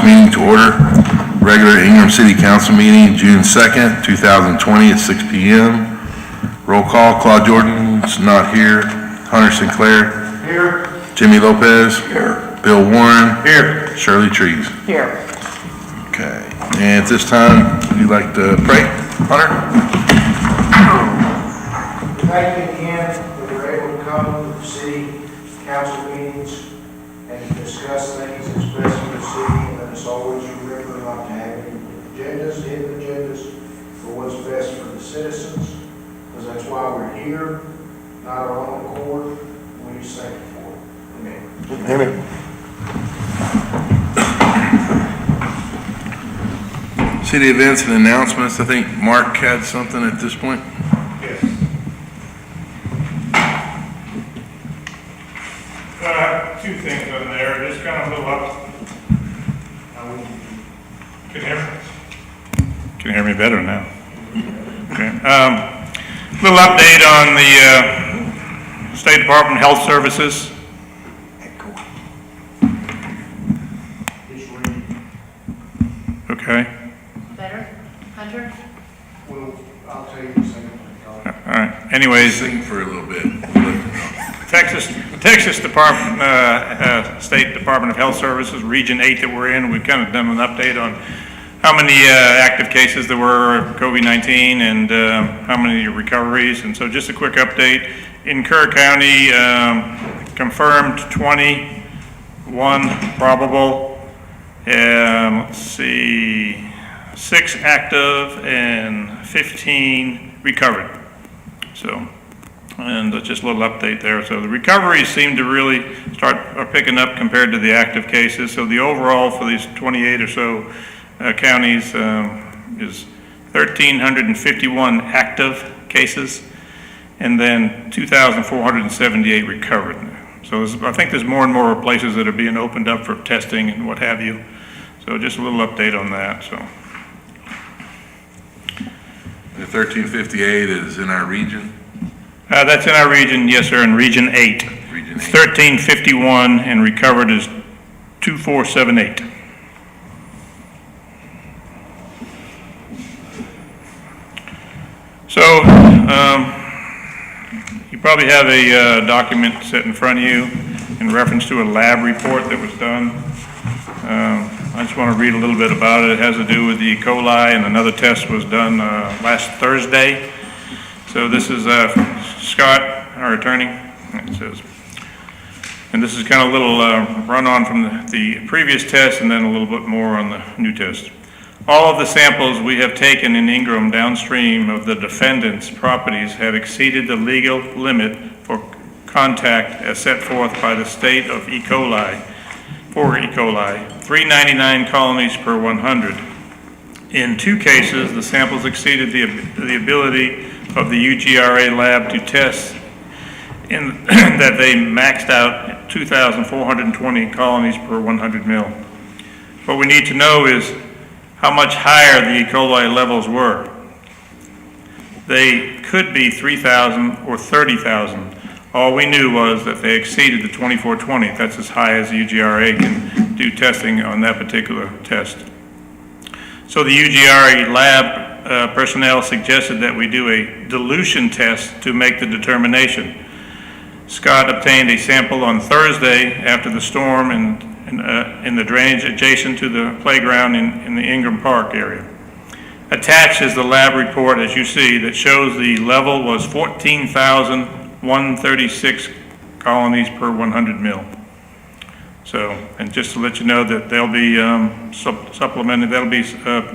this meeting to order. Regular Ingram City Council meeting, June 2nd, 2020 at 6 p.m. Roll call, Claude Jordan's not here. Hunter Sinclair. Here. Jimmy Lopez. Here. Bill Warren. Here. Shirley Trees. Here. Okay, and at this time, would you like to pray, Hunter? Thank you again that we're able to come to the city council meetings and to discuss things that's best for the city, and let us always remember not to have any hidden agendas for what's best for the citizens, because that's why we're here, not our own accord. We just thank you for it. Amen. Amen. City events and announcements. I think Mark had something at this point. Yes. Two things on there, just kind of a little up. Can you hear me better now? Okay. Little update on the State Department of Health Services. Okay. Better? Hunter? Well, I'll tell you the same thing. All right. Anyways, Sing for a little bit. Texas Department, State Department of Health Services, Region 8 that we're in, we've kind of done an update on how many active cases there were of COVID-19 and how many recoveries. And so just a quick update. In Kerr County, confirmed 21 probable. Let's see, 6 active and 15 recovered. So, and just a little update there. So the recoveries seem to really are picking up compared to the active cases. So the overall for these 28 or so counties is 1,351 active cases, and then 2,478 recovered. So I think there's more and more places that are being opened up for testing and what have you. So just a little update on that. So The 1358 is in our region. that's in our region, yes, sir, in Region 8. Region 8. 1351 and recovered is 2478. So you probably have a document set in front of you in reference to a lab report that was done. I just want to read a little bit about it. It has to do with the E. coli, and another test was done last Thursday. So this is Scott, our attorney. It says, and this is kind of a little run on from the previous test and then a little bit more on the new test. All of the samples we have taken in Ingram downstream of the defendant's properties have exceeded the legal limit for contact as set forth by the state of E. coli, for E. coli, 399 colonies per 100. In 2 cases, the samples exceeded the ability of the UGRA lab to test in that they maxed out at 2,420 colonies per 100 mil. What we need to know is how much higher the E. coli levels were. They could be 3,000 or 30,000. All we knew was that they exceeded the 2420. That's as high as the UGRA can do testing on that particular test. So the UGRA lab personnel suggested that we do a dilution test to make the determination. Scott obtained a sample on Thursday after the storm in the drainage adjacent to the playground in the Ingram Park area. Attached is the lab report, as you see, that shows the level was 14,136 colonies per 100 mil. So, and just to let you know that they'll be supplemented, that'll be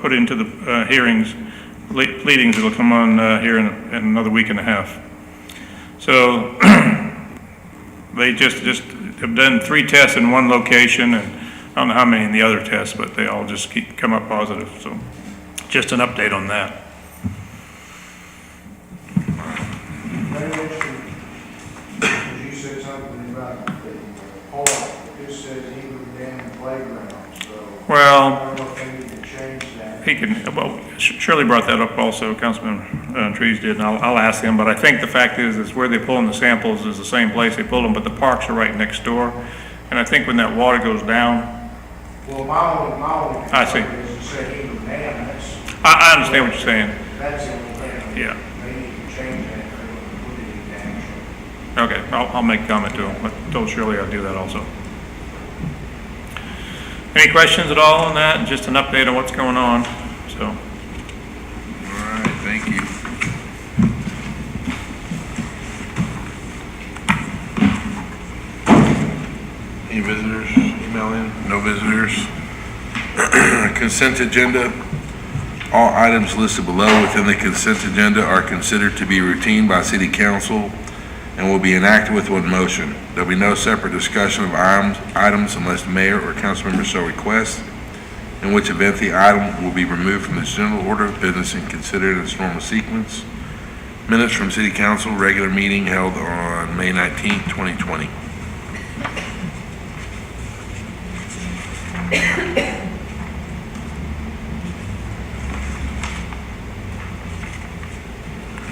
put into the hearings, pleadings that'll come on here in another week and a half. So they just have done 3 tests in one location, and I don't know how many in the other tests, but they all just come up positive. So just an update on that. You said something about the park. This says Ingram Dam Playground, so I Well, don't know if they need to change that. he can, well, Shirley brought that up also, Councilman Trees did, and I'll ask him, but I think the fact is where they're pulling the samples is the same place they pulled them, but the parks are right next door. And I think when that water goes down, Well, my only I see. concern is to say Ingram Dam, I understand what you're saying. that's the only thing. Yeah. They need to change that for put it into action. Okay, I'll make a comment to him. I told Shirley I'd do that also. Any questions at all on that? Just an update on what's going on, so. All right, thank you. Any visitors email in? No visitors. Consent agenda. All items listed below within the consent agenda are considered to be routine by city council and will be enacted with one motion. There'll be no separate discussion of items unless the mayor or council member so requests, in which event the item will be removed from the general order of business and considered in its normal sequence. Minutes from city council regular meeting held on May 19th, 2020.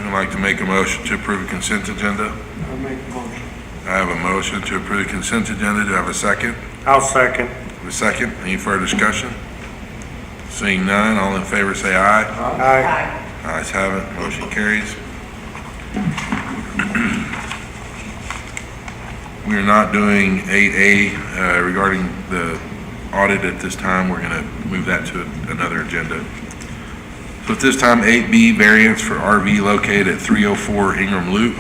I'd like to make a motion to approve the consent agenda. I'll make a motion. I have a motion to approve the consent agenda. Do I have a second? I'll second. Have a second? Any further discussion? Seeing none, all in favor say aye. Aye. Ayes have it, motion carries. We are not doing 8A regarding the audit at this time. We're going to move that to another agenda. So at this time, 8B, variance for RV located at 304 Ingram Loop.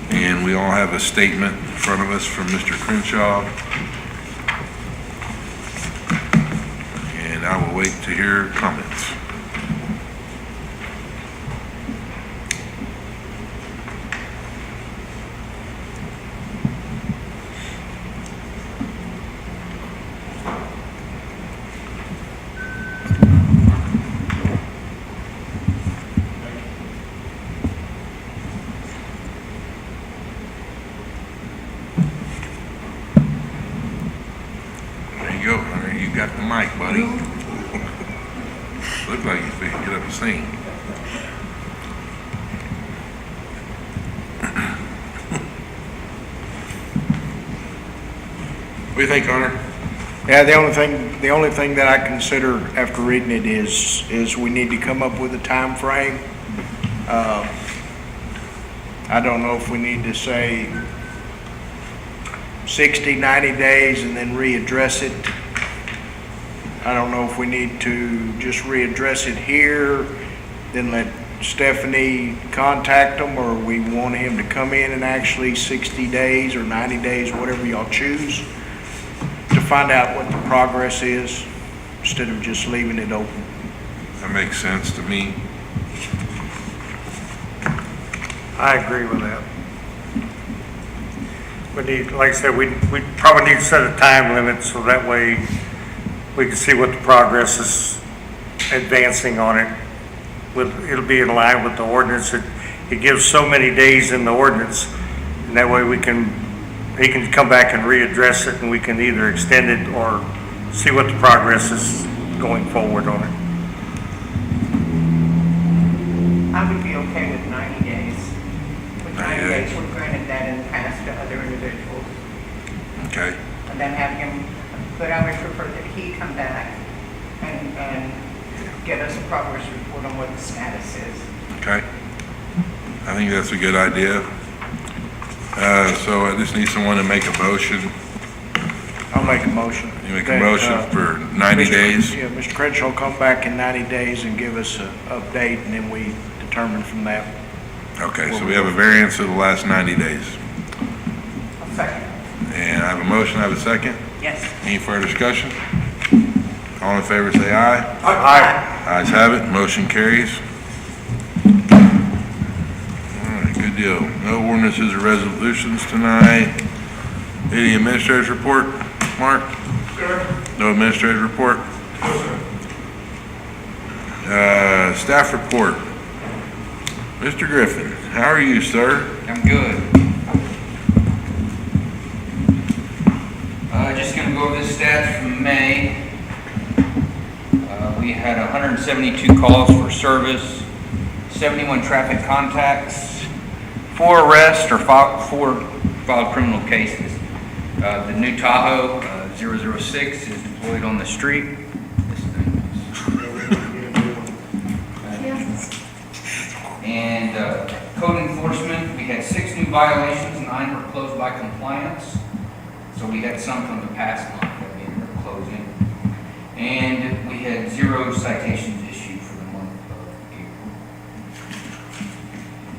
And we all have a statement in front of us from Mr. Crenshaw. And I will wait to hear comments. There you go, Hunter. You got the mic, buddy. Look like you can get up and sing. What do you think, Hunter? Yeah, the only thing that I consider after reading it is we need to come up with a time frame. I don't know if we need to say 60, 90 days and then readdress it. I don't know if we need to just readdress it here, then let Stephanie contact them, or we want him to come in and actually 60 days or 90 days, whatever y'all choose, to find out what the progress is, instead of just leaving it open. That makes sense to me. I agree with that. We need, like I said, we probably need to set a time limit so that way we can see what the progress is advancing on it. It'll be in line with the ordinance. It gives so many days in the ordinance, and that way he can come back and readdress it, and we can either extend it or see what the progress is going forward on it. I would be okay with 90 days. With 90 90 days. days, we've granted that in the past to other individuals. Okay. And then have him, but I would prefer that he come back and get us a progress report on what the status is. Okay. I think that's a good idea. So I just need someone to make a motion. I'll make a motion. You make a motion for 90 days? Yeah, Mr. Crenshaw come back in 90 days and give us an update, and then we determine from that. Okay, so we have a variance of the last 90 days. A second. And I have a motion, I have a second. Yes. Any further discussion? All in favor say aye. Aye. Ayes have it, motion carries. All right, good deal. No ordinances or resolutions tonight. Any administrator's report, Mark? No administrator's report? Staff report. Mr. Griffin, how are you, sir? I'm good. Just going to go over the stats from May. We had 172 calls for service, 71 traffic contacts, 4 arrests or 4 filed criminal cases. The new Tahoe, 006 is deployed on the street. This thing And code enforcement, we had 6 new violations, 9 were closed by compliance. So we had some from the past month that we ended up closing. And we had 0 citations issued for the month of April.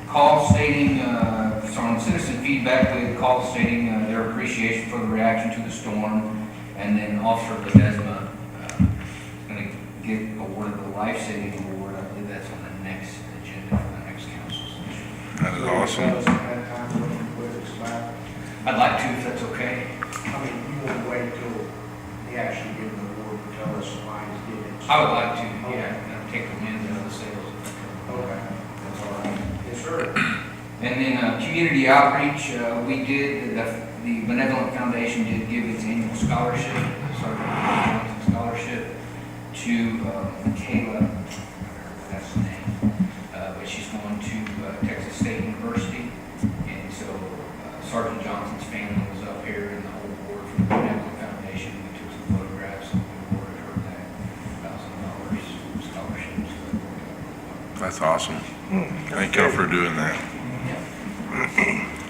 Call stating, so on citizen feedback, we had calls stating their appreciation for the reaction to the storm. And then Officer Ledesma is going to get awarded the life-saving award. I believe that's on the next agenda for the next council session. That is awesome. I'd like to, if that's okay. I mean, you want to wait till he actually gives the award to tell us why he's getting it. I would like to, yeah, take the wind out of the sails. Okay, that's all right. Yes, sir. And then community outreach, we did, the Benevolent Foundation did give its annual scholarship, Sergeant Scholarship, to Michaela, that's the name, but she's going to Texas State University. And so Sergeant Johnson's family was up here and the whole board from the Benevolent Foundation. We took some photographs and we awarded her that $1,000 scholarship. So That's awesome. Thank y'all for doing that.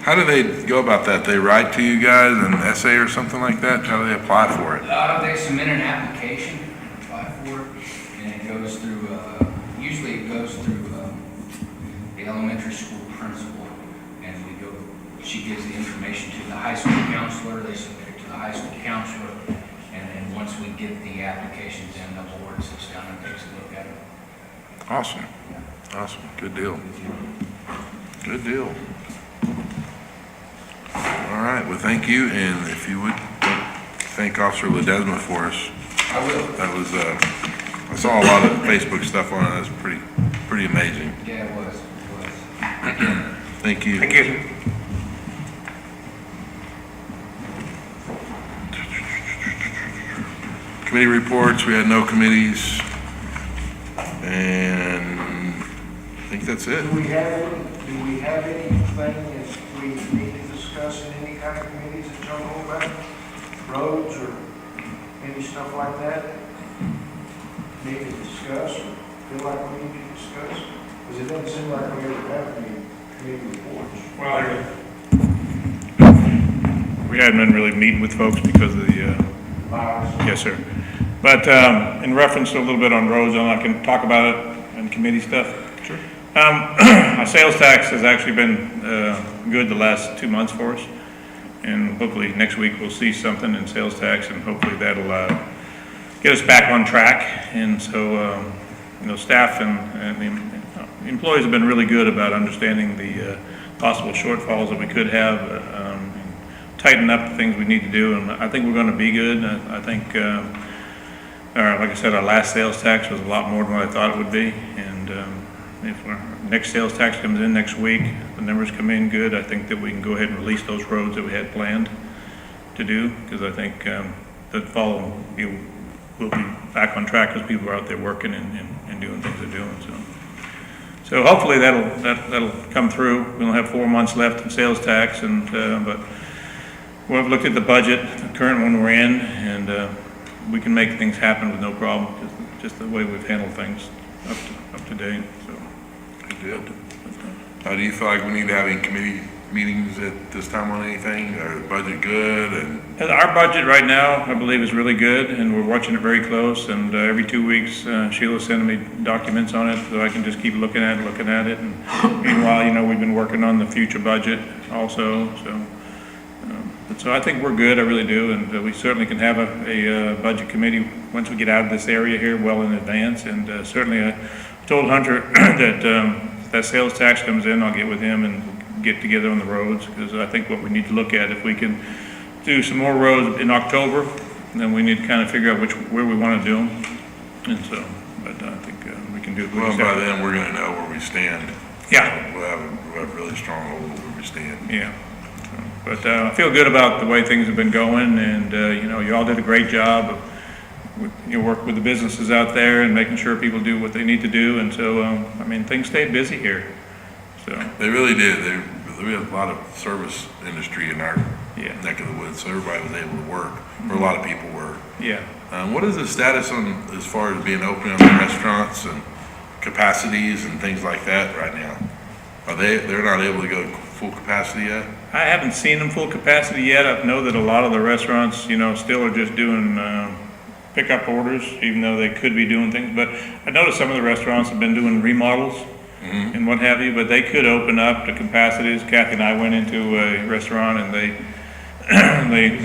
How do they go about that? They write to you guys an essay or something like that? How do they apply for it? They submit an application, apply for it, and it goes through, usually it goes through the elementary school principal, and she gives the information to the high school counselor, they submit it to the high school counselor, and then once we get the applications in, the board sits down and takes a look at it. Awesome. Awesome. Good deal. Good deal. All right. Well, thank you. And if you would thank Officer Ledesma for us. I will. That was, I saw a lot of Facebook stuff on it. That's pretty amazing. Yeah, it was. Thank you. Thank you. Committee reports. We had no committees. And I think that's it. Do we have anything that we need to discuss in any kind of committees that y'all know about? Roads or any stuff like that? Need to discuss or feel like we need to discuss? Because it doesn't seem like we ever have any committee reports. Well, we hadn't been really meeting with folks because of the, Virus. yes, sir. But in reference to a little bit on roads, and I can talk about it and committee stuff. Sure. Our sales tax has actually been good the last 2 months for us. And hopefully next week we'll see something in sales tax, and hopefully that'll get us back on track. And so, staff and the employees have been really good about understanding the possible shortfalls that we could have, and tighten up the things we need to do. And I think we're going to be good. I think, like I said, our last sales tax was a lot more than what I thought it would be. And if our next sales tax comes in next week, the numbers come in good, I think that we can go ahead and release those roads that we had planned to do, because I think that fall we'll be back on track because people are out there working and doing things they're doing. So hopefully that'll come through. We only have 4 months left in sales tax, and but we've looked at the budget, the current one we're in, and we can make things happen with no problem. Just the way we've handled things up to date. So. Good deal. How do you feel like we need to have any committee meetings at this time on anything? Are the budget good? And Our budget right now, I believe, is really good, and we're watching it very close. And every 2 weeks, Sheila's sending me documents on it, so I can just keep looking at it. And meanwhile, we've been working on the future budget also. So I think we're good. I really do, and we certainly can have a budget committee once we get out of this area here well in advance. And certainly, I told Hunter that if that sales tax comes in, I'll get with him and get together on the roads, because I think what we need to look at, if we can do some more roads in October, then we need to kind of figure out where we want to do them. And so, but I think we can do it. well, by then we're going to know where we stand. Yeah. We'll have a really strong hold of where we stand. Yeah. But I feel good about the way things have been going, and you all did a great job of work with the businesses out there and making sure people do what they need to do. And so, things stayed busy here. So They really did. We have a lot of service industry in our Yeah. neck of the woods, so everybody was able to work, or a lot of people were. Yeah. What is the status on, as far as being open on the restaurants and capacities and things like that right now? They're not able to go full capacity yet? I haven't seen them full capacity yet. I know that a lot of the restaurants, still are just doing pickup orders, even though they could be doing things. But I noticed some of the restaurants have been doing remodels and what have you, but they could open up to capacities. Kathy and I went into a restaurant and they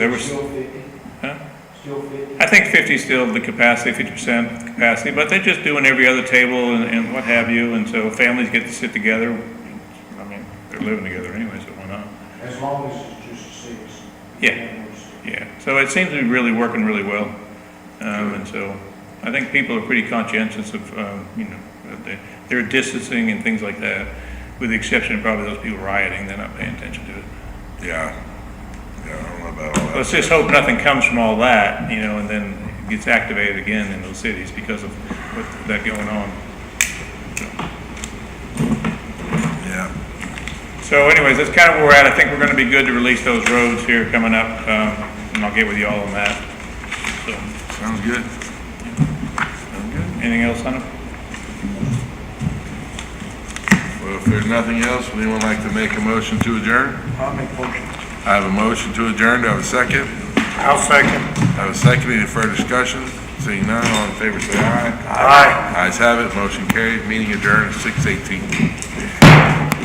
were, Still 50? huh? Still 50? I think 50 is still the capacity, 50% capacity, but they're just doing every other table and what have you, and so families get to sit together. I mean, they're living together anyway, so why not? As long as it's just 6. Yeah. Yeah, so it seems to be really working really well. And so I think people are pretty conscientious of, they're distancing and things like that, with the exception of probably those people rioting. They're not paying attention to it. Yeah, I don't know about all that. Let's just hope nothing comes from all that, and then it gets activated again in those cities because of what that going on. Yeah, So anyways, that's kind of where we're at. I think we're going to be good to release those roads here coming up, and I'll get with you all on that. So, sounds good. anything else, Hunter? Well, if there's nothing else, would anyone like to make a motion to adjourn? I'll make motion. I have a motion to adjourn. Do I have a second? I'll second. I have a second. Any further discussion? Seeing none, all in favor say aye. Aye. Ayes have it. Motion carried. Meeting adjourned at 6:18.